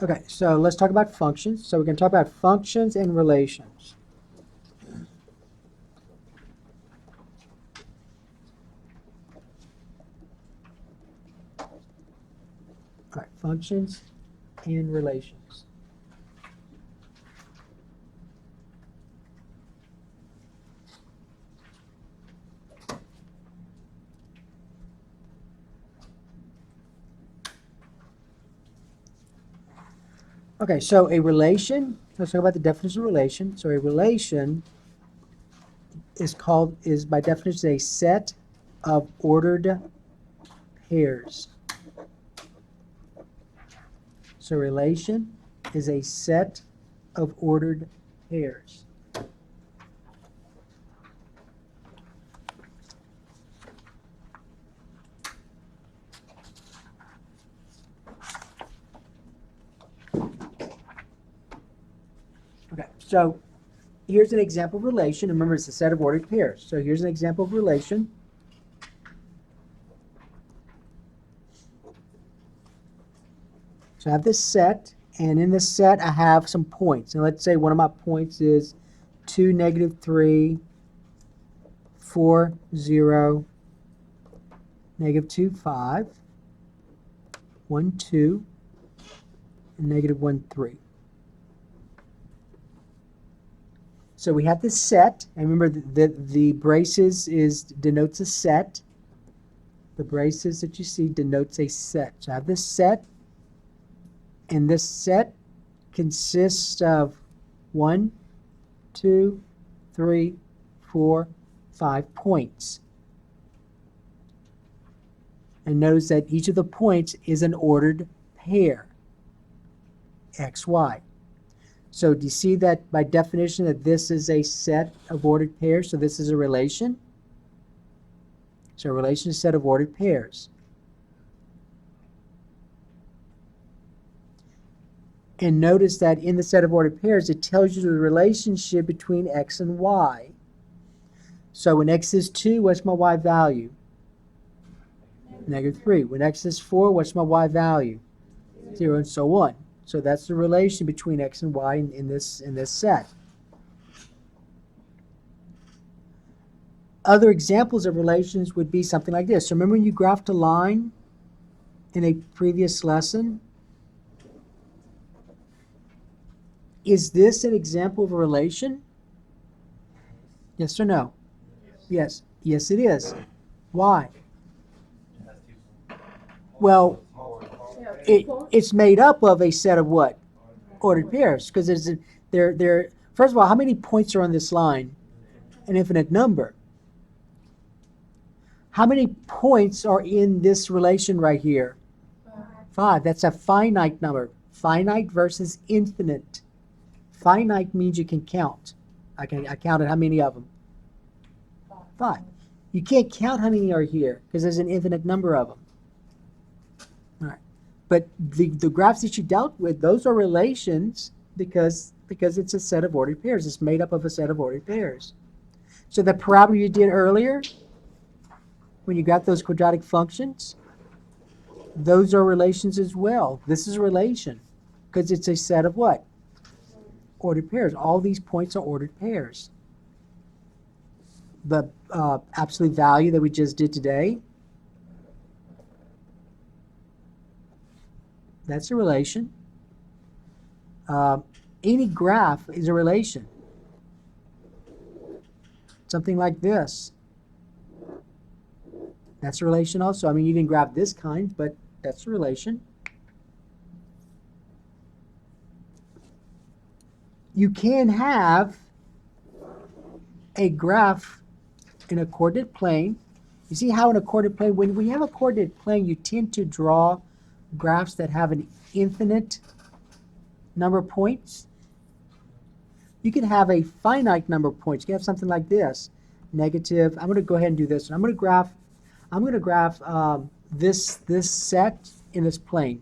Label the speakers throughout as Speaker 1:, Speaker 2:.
Speaker 1: Okay, so let's talk about functions. So we're going to talk about functions and relations. All right, functions and relations. Okay, so a relation, let's talk about the definition of relation. So a relation is by definition a set of ordered pairs. So relation is a set of ordered pairs. Okay, so here's an example of relation. Remember, it's a set of ordered pairs. So here's an example of relation. So I have this set, and in this set I have some points. And let's say one of my points is 2, -3, 4, 0, -2, 5, 1, 2, and -1, 3. So we have this set, and remember the braces denotes a set. The braces that you see denotes a set. So I have this set, and this set consists of 1, 2, 3, 4, 5 points. And notice that each of the points is an ordered pair, x, y. So do you see that by definition that this is a set of ordered pairs? So this is a relation. So a relation is a set of ordered pairs. And notice that in the set of ordered pairs, it tells you the relationship between x and y. So when x is 2, what's my y value? -3. When x is 4, what's my y value? 0, and so on. So that's the relation between x and y in this set. Other examples of relations would be something like this. So remember when you graphed a line in a previous lesson? Is this an example of a relation? Yes or no? Yes. Yes, it is. Why? Well, it's made up of a set of what? Ordered pairs. Because first of all, how many points are on this line? An infinite number. How many points are in this relation right here? 5. That's a finite number. Finite versus infinite. Finite means you can count. I counted how many of them? 5. You can't count how many are here because there's an infinite number of them. All right. But the graphs that you dealt with, those are relations because it's a set of ordered pairs. It's made up of a set of ordered pairs. So the parabola you did earlier, when you got those quadratic functions, those are relations as well. This is a relation because it's a set of what? Ordered pairs. All these points are ordered pairs. The absolute value that we just did today, that's a relation. Any graph is a relation. Something like this. That's a relation also. I mean, you didn't graph this kind, but that's a relation. You can have a graph in a coordinate plane. You see how in a coordinate plane, when we have a coordinate plane, you tend to draw graphs that have an infinite number of points. You can have a finite number of points. You can have something like this, negative. I'm going to go ahead and do this. I'm going to graph this set in this plane.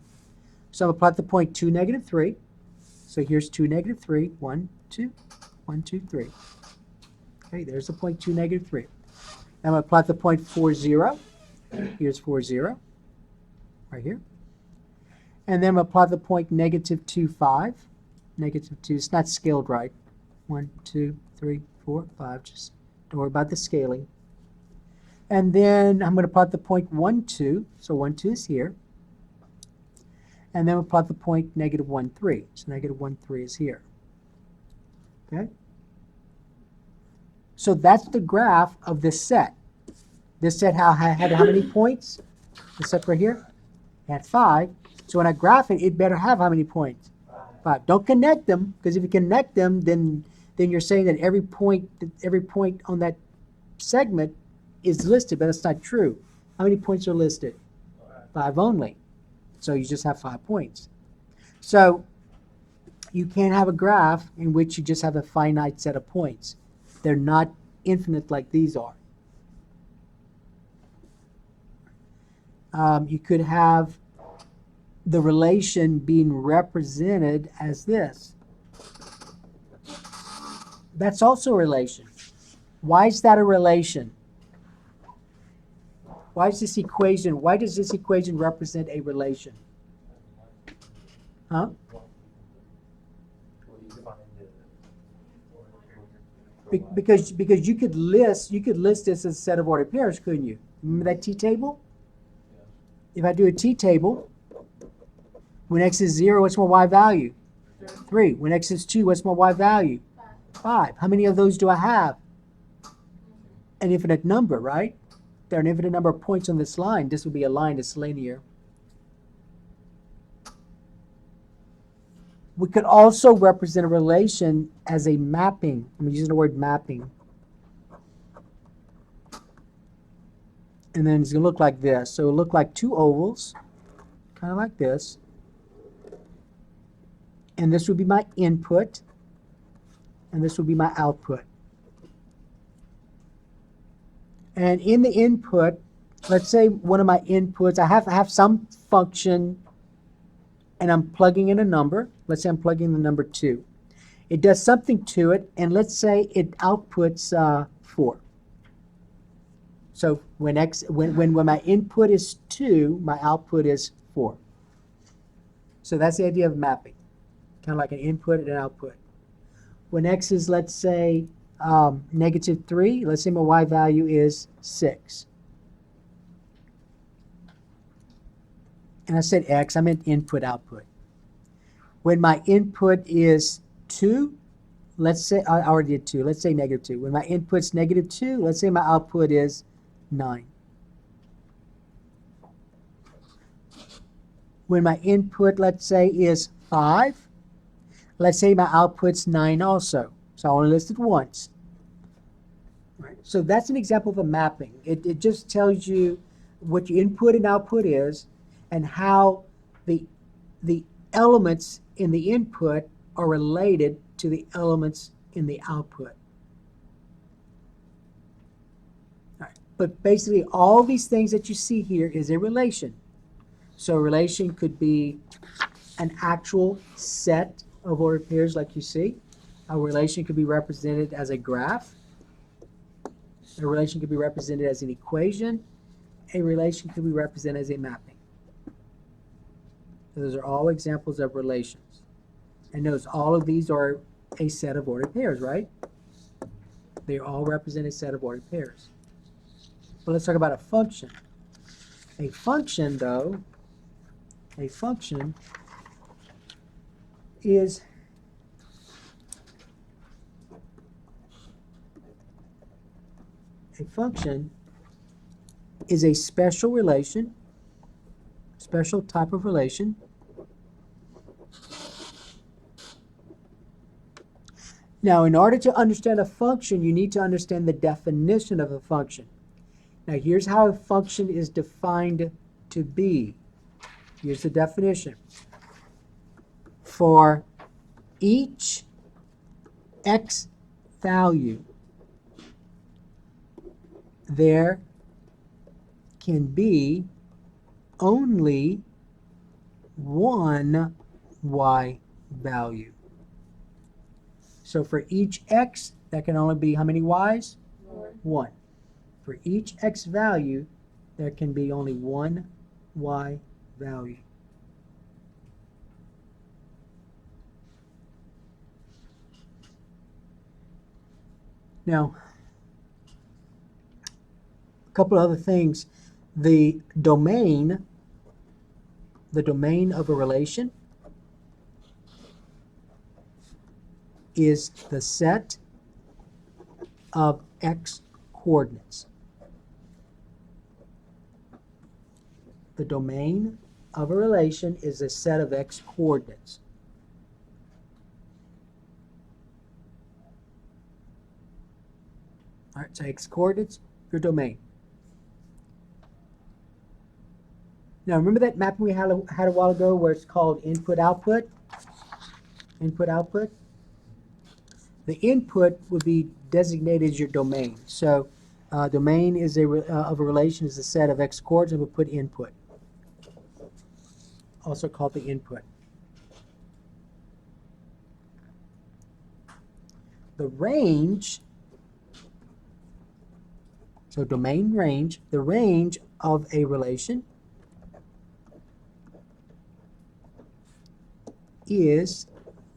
Speaker 1: So I'm going to plot the point 2, -3. So here's 2, -3. 1, 2, 1, 2, 3. Okay, there's the point 2, -3. I'm going to plot the point 4, 0. Here's 4, 0. Right here. And then apply the point negative 2, 5. Negative 2, it's not scaled right. 1, 2, 3, 4, 5. Just don't worry about the scaling. And then I'm going to plot the point 1, 2. So 1, 2 is here. And then we'll plot the point negative 1, 3. So negative 1, 3 is here. Okay? So that's the graph of this set. This set had how many points? This set right here had 5. So when I graph it, it better have how many points? 5. Don't connect them, because if you connect them, then you're saying that every point on that segment is listed, but that's not true. How many points are listed? 5 only. So you just have 5 points. So you can't have a graph in which you just have a finite set of points. They're not infinite like these are. You could have the relation being represented as this. That's also a relation. Why is that a relation? Why does this equation represent a relation? Huh? Because you could list this as a set of ordered pairs, couldn't you? Remember that t-table? If I do a t-table, when x is 0, what's my y value? 3. When x is 2, what's my y value? 5. How many of those do I have? An infinite number, right? There are an infinite number of points on this line. This would be a line that's linear. We could also represent a relation as a mapping. I'm using the word mapping. And then it's going to look like this. So it'll look like two ovals, kind of like this. And this would be my input, and this would be my output. And in the input, let's say one of my inputs, I have some function, and I'm plugging in a number. Let's say I'm plugging in the number 2. It does something to it, and let's say it outputs 4. So when my input is 2, my output is 4. So that's the idea of mapping, kind of like an input and an output. When x is, let's say, negative 3, let's say my y value is 6. And I said x, I meant input, output. When my input is 2, let's say, I already did 2, let's say negative 2. When my input's negative 2, let's say my output is 9. When my input, let's say, is 5, let's say my output's 9 also. So I only listed once. Right. So that's an example of a mapping. It just tells you what your input and output is and how the elements in the input are related to the elements in the output. All right. But basically all these things that you see here is a relation. So a relation could be an actual set of ordered pairs like you see. A relation could be represented as a graph. A relation could be represented as an equation. A relation could be represented as a mapping. Those are all examples of relations. And notice all of these are a set of ordered pairs, right? They all represent a set of ordered pairs. But let's talk about a function. A function, though, a function is a special relation, special type of relation. Now, in order to understand a function, you need to understand the definition of a function. Now, here's how a function is defined to be. Here's the definition. For each x value, there can be only one y value. So for each x, that can only be how many y's? 1. For each x value, there can be only one y value. Now, a couple of other things. The domain of a relation is the set of x coordinates. The domain of a relation is a set of x coordinates. All right, so x coordinates, your domain. Now remember that mapping we had a while ago where it's called input-output? Input-output? The input would be designated as your domain. So domain is of a relation is a set of x coordinates, and we'll put input. Also called the input. The range, so domain range, the range of a relation is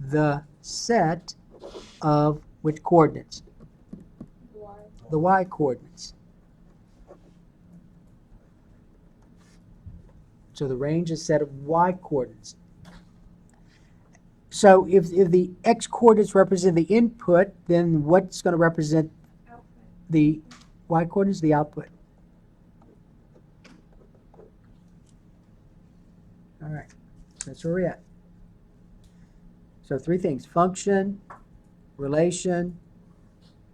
Speaker 1: the set of which coordinates? The y coordinates. So the range is a set of y coordinates. So if the x coordinates represent the input, then what's going to represent the y coordinates? The output. All right, so that's where we're at. So three things: function, relation,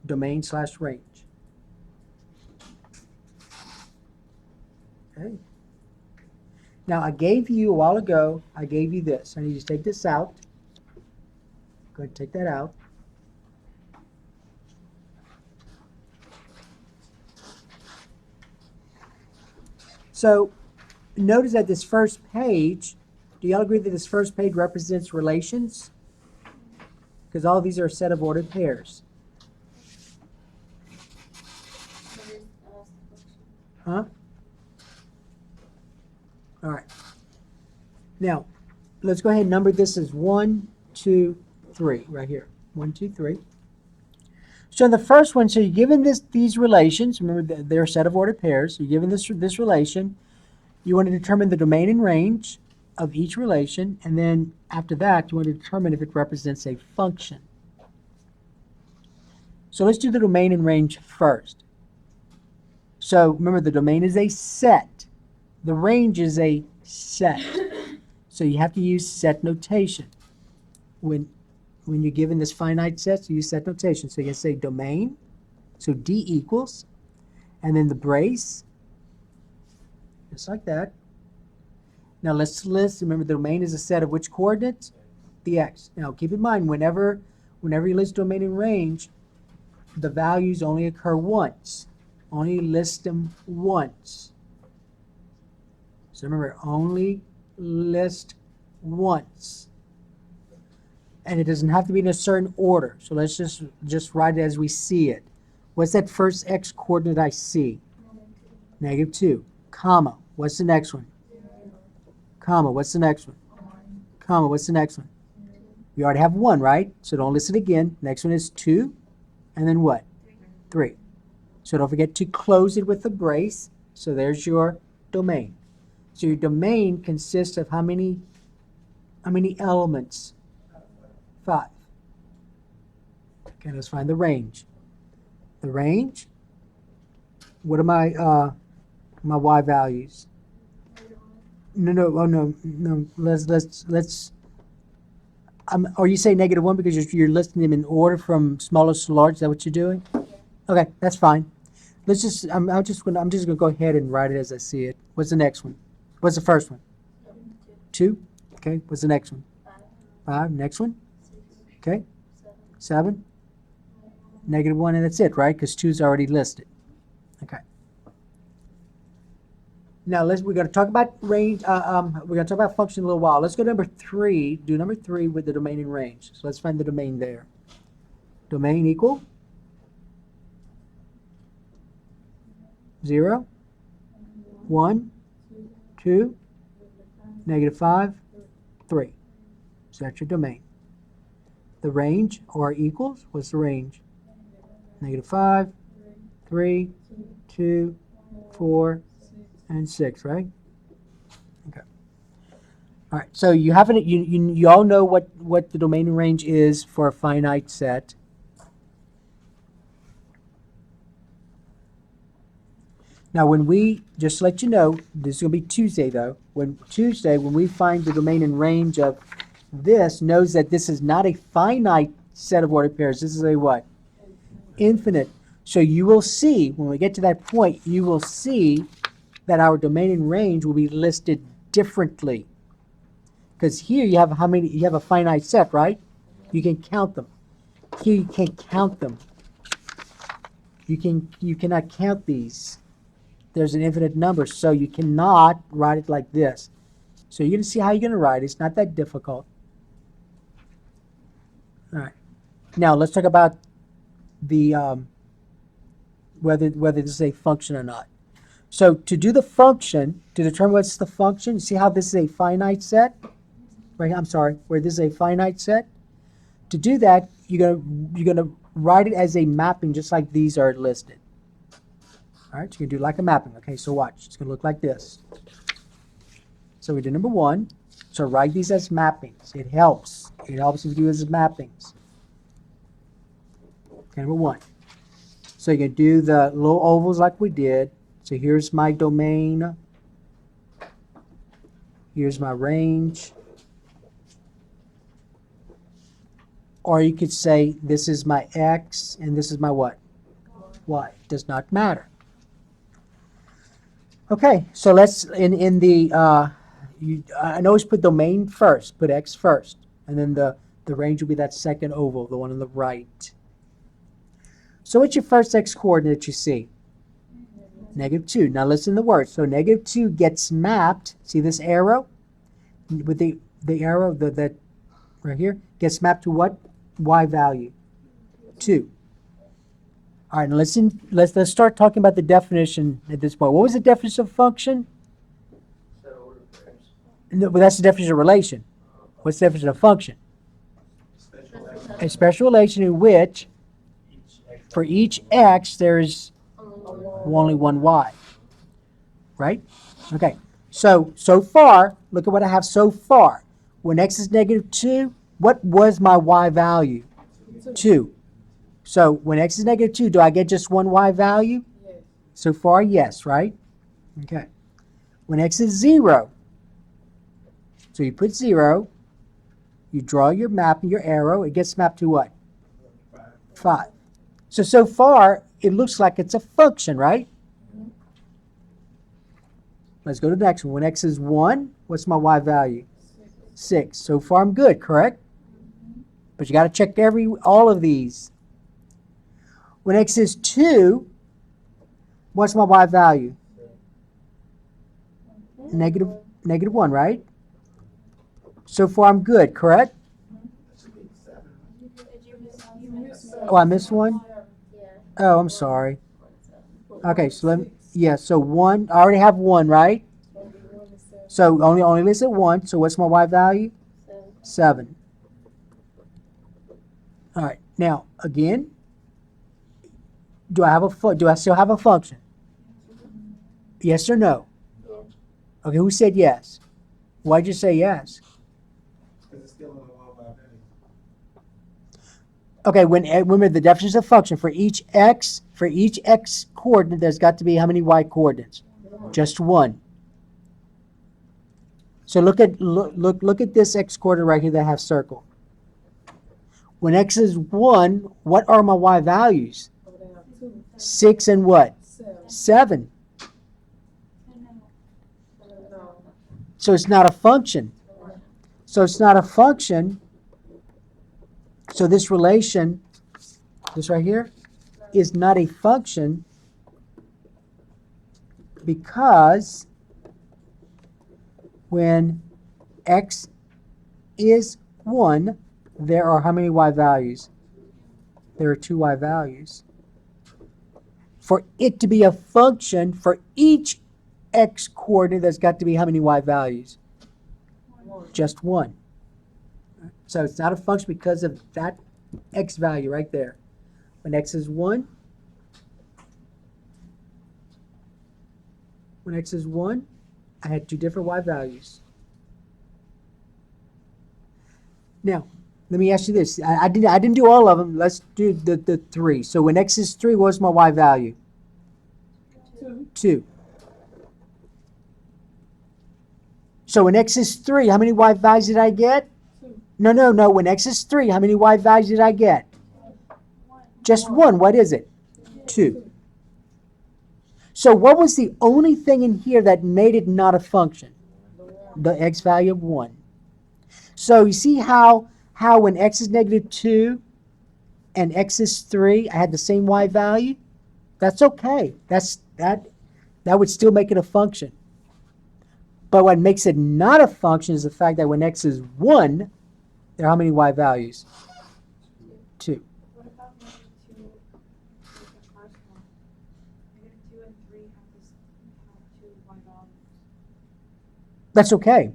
Speaker 1: domain/range. Okay. Now I gave you a while ago, I gave you this. I need you to take this out. Go ahead and take that out. So notice that this first page, do y'all agree that this first page represents relations? Because all these are a set of ordered pairs. Huh? All right. Now, let's go ahead and number this as 1, 2, 3, right here. 1, 2, 3. So in the first one, so you're given these relations. Remember, they're a set of ordered pairs. So you're given this relation. You want to determine the domain and range of each relation, and then after that, you want to determine if it represents a function. So let's do the domain and range first. So remember, the domain is a set. The range is a set. So you have to use set notation. When you're given this finite set, you use set notation. So you can say domain, so D equals, and then the brace, just like that. Now let's list, remember the domain is a set of which coordinates? The x. Now keep in mind, whenever you list domain and range, the values only occur once. Only list them once. So remember, only list once. And it doesn't have to be in a certain order. So let's just write it as we see it. What's that first x coordinate I see? -2. Comma. What's the next one? Comma. What's the next one? Comma. What's the next one? We already have 1, right? So don't list it again. Next one is 2. And then what? 3. So don't forget to close it with a brace. So there's your domain. So your domain consists of how many elements? 5. Okay, let's find the range. The range, what are my y values? No. Let's. Or you say -1 because you're listing them in order from smallest to large. Is that what you're doing? Okay, that's fine. Let's just. I'm just gonna go ahead and write it as I see it. What's the next one? What's the first one? 2. Okay. What's the next one? 5. Next one? Okay. 7. -1, and that's it, right? Because 2 is already listed. Okay. Now we're going to talk about range. We're going to talk about function in a little while. Let's go to number 3. Do number 3 with the domain and range. So let's find the domain there. Domain equal 0, 1, 2, -5, 3. So that's your domain. The range, or equals, what's the range? negative 5, 3, 2, 4, and 6, right? Okay. All right. So you haven't you all know what the domain and range is for a finite set. Now, when we just to let you know, this is going to be Tuesday though. When we find the domain and range of this, knows that this is not a finite set of ordered pairs. This is a what? Infinite. So you will see when we get to that point, you will see that our domain and range will be listed differently. Because here you have you have a finite set, right? You can count them. Here you can't count them. You cannot count these. There's an infinite number, so you cannot write it like this. So you're going to see how you're going to write it. It's not that difficult. All right. Now let's talk about the whether this is a function or not. So to do the function, to determine what's the function, you see how this is a finite set? Right, I'm sorry, where this is a finite set. To do that, you're gonna write it as a mapping, just like these are listed. All right, so you're gonna do like a mapping. Okay, so watch. It's gonna look like this. So we do number 1. So write these as mappings. It helps. It helps if you do this as mappings. Okay, number 1. So you can do the little ovals like we did. So here's my domain. Here's my range. Or you could say this is my x and this is my what? Y. Does not matter. Okay, so let's in the I always put domain first. Put x first, and then the range will be that second oval, the one on the right. So what's your first x coordinate you see? Negative 2. Now listen to the words. So negative 2 gets mapped. See this arrow? With the arrow that right here gets mapped to what? Y value? 2. All right, now let's start talking about the definition at this point. What was the definition of function? No, but that's the definition of relation. What's the definition of function? A special relation in which for each x there's only one y. Right? Okay. So far, look at what I have so far. When x is negative 2, what was my y value? 2. So when x is negative 2, do I get just one y value?
Speaker 2: Yes.
Speaker 1: So far, yes, right? Okay. When x is 0, so you put 0, you draw your map and your arrow, it gets mapped to what? 5. So far, it looks like it's a function, right? Let's go to the next one. When x is 1, what's my y value? 6. So far, I'm good, correct? But you got to check all of these. When x is 2, what's my y value? Negative 1, right? So far, I'm good, correct? Oh, I missed one? Oh, I'm sorry. Okay, so so 1, I already have 1, right? So only listed 1, so what's my y value? 7. All right, now, again, do I still have a function? Yes or no? Okay, who said yes? Why'd you say yes? Okay, remember the definition of function for each x coordinate, there's got to be how many y coordinates? Just 1. So look at this x coordinate right here that I have circled. When x is 1, what are my y values? 6 and what? 7. So it's not a function. So it's not a function. So this relation, this right here, is not a function because when x is 1, there are how many y values? There are 2 y values. For it to be a function, for each x coordinate, there's got to be how many y values? Just 1. So it's not a function because of that x value right there. When x is 1, when x is 1, I had two different y values. Now, let me ask you this. I didn't do all of them. Let's do the 3. So when x is 3, what's my y value? 2. So when x is 3, how many y values did I get? No. When x is 3, how many y values did I get? Just 1. What is it? 2. So what was the only thing in here that made it not a function? The x value of 1. So you see how when x is negative 2 and x is 3, I had the same y value? That's okay. That would still make it a function. But what makes it not a function is the fact that when x is 1, there are how many y values? 2.
Speaker 2: What about negative 2 with the first one? Negative 2 and 3 have 2 y values.
Speaker 1: That's okay.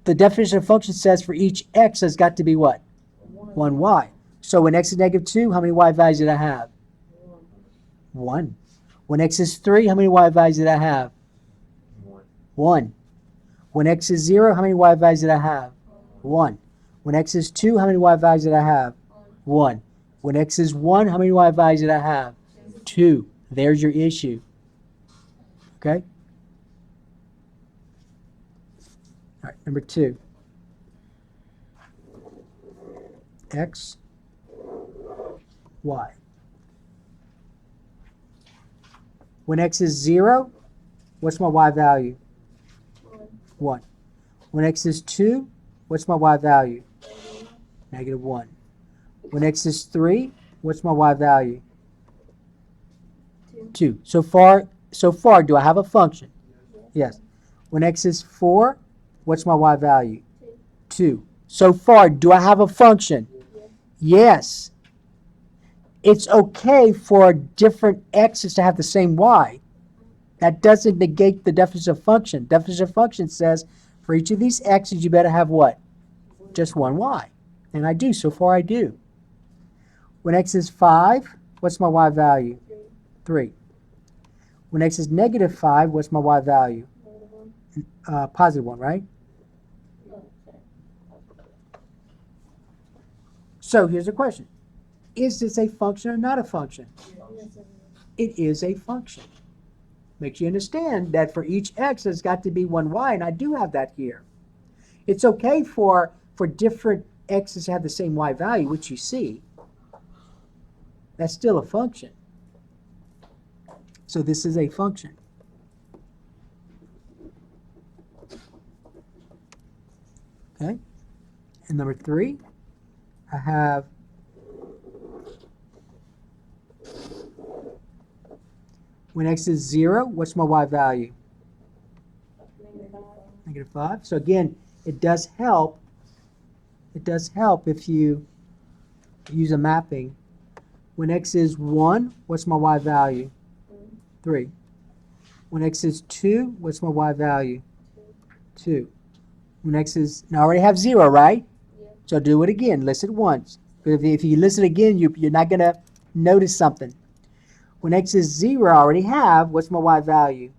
Speaker 1: The definition of function says for each x has got to be what? 1 y. So when x is negative 2, how many y values did I have? 1. When x is 3, how many y values did I have? 1. When x is 0, how many y values did I have? 1. When x is 2, how many y values did I have? 1. When x is 1, how many y values did I have? 2. There's your issue. Okay? All right, number 2. X, y. When x is 0, what's my y value? 1. When x is 2, what's my y value? Negative 1. When x is 3, what's my y value? 2. So far, do I have a function? Yes. When x is 4, what's my y value? 2. So far, do I have a function? Yes. It's okay for different x's to have the same y. That doesn't negate the definition of function. Definition of function says for each of these x's, you better have what? Just one y. And I do. So far, I do. When x is 5, what's my y value? 3. When x is negative 5, what's my y value? Positive 1, right? So here's the question. Is this a function or not a function? It is a function. Makes you understand that for each x, there's got to be one y, and I do have that here. It's okay for different x's to have the same y value, which you see. That's still a function. So this is a function. Okay? And number 3, I have when x is 0, what's my y value? Negative 5. So again, it does help. It does help if you use a mapping. When x is 1, what's my y value? 3. When x is 2, what's my y value? 2. When x is, now I already have 0, right?
Speaker 2: Yeah.
Speaker 1: So do it again. List it once. But if you list it again, you're not going to notice something. When x is 0, I already have, what's my y value?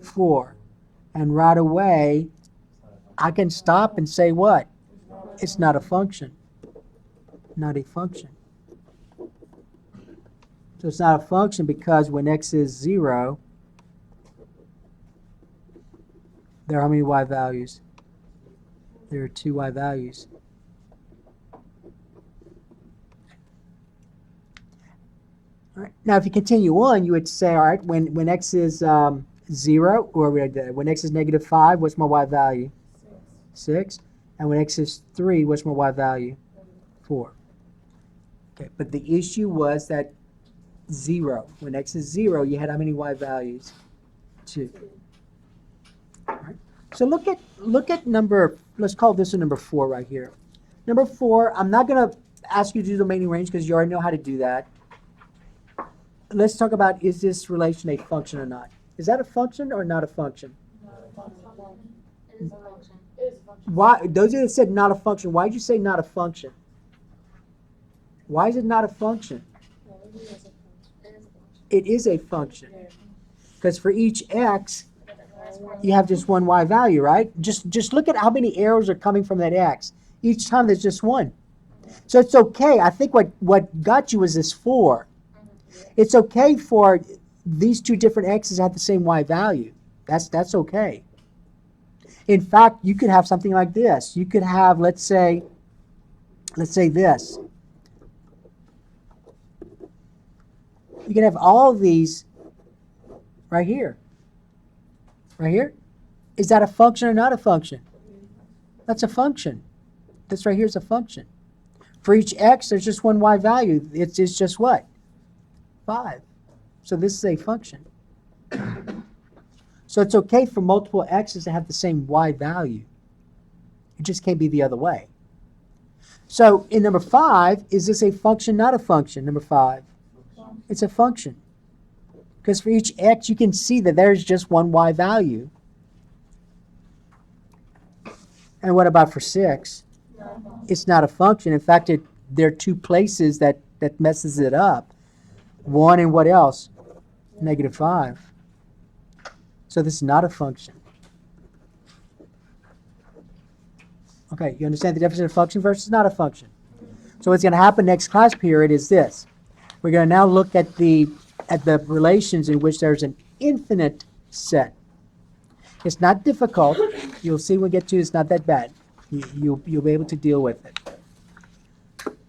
Speaker 1: 4. And right away, I can stop and say what? It's not a function. Not a function. So it's not a function because when x is 0, there are how many y values? There are 2 y values. All right. Now, if you continue on, you would say, all right, when x is 0, or when x is negative 5, what's my y value? 6. And when x is 3, what's my y value? 4. Okay, but the issue was that 0. When x is 0, you had how many y values? 2. All right. So look at number, let's call this a number 4 right here. Number 4, I'm not going to ask you to do the remaining range because you already know how to do that. Let's talk about, is this relation a function or not? Is that a function or not a function?
Speaker 2: It is a function. It is a function.
Speaker 1: Why? Those of you that said not a function, why did you say not a function? Why is it not a function? It is a function. Because for each x, you have just one y value, right? Just look at how many arrows are coming from that x. Each time there's just one. So it's okay. I think what got you was this 4. It's okay for these two different x's to have the same y value. That's okay. In fact, you could have something like this. You could have, let's say this. You can have all of these right here. Right here? Is that a function or not a function? That's a function. This right here is a function. For each x, there's just one y value. It's just what? 5. So this is a function. So it's okay for multiple x's to have the same y value. It just can't be the other way. So in number 5, is this a function, not a function? Number 5. It's a function. Because for each x, you can see that there's just one y value. And what about for 6? It's not a function. In fact, there are two places that messes it up. 1 and what else? -5. So this is not a function. Okay, you understand the definition of function versus not a function? So what's going to happen next class period is this. We're going to now look at the relations in which there's an infinite set. It's not difficult. You'll see when we get to it, it's not that bad. You'll be able to deal with it.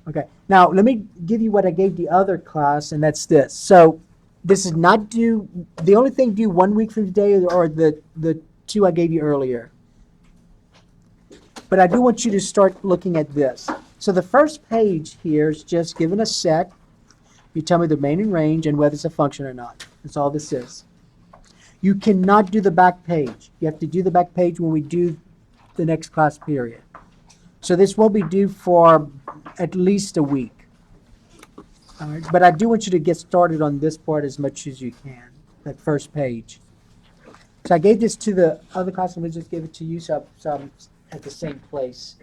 Speaker 1: Okay, now let me give you what I gave the other class, and that's this. So this is not due, the only thing due 1 week from today are the 2 I gave you earlier. But I do want you to start looking at this. So the first page here is just given a set. You tell me the main and range and whether it's a function or not. That's all this is. You cannot do the back page. You have to do the back page when we do the next class period. So this will be due for at least a week. All right, but I do want you to get started on this part as much as you can, that first page. So I gave this to the other class, and we just gave it to you, so I'm at the same place.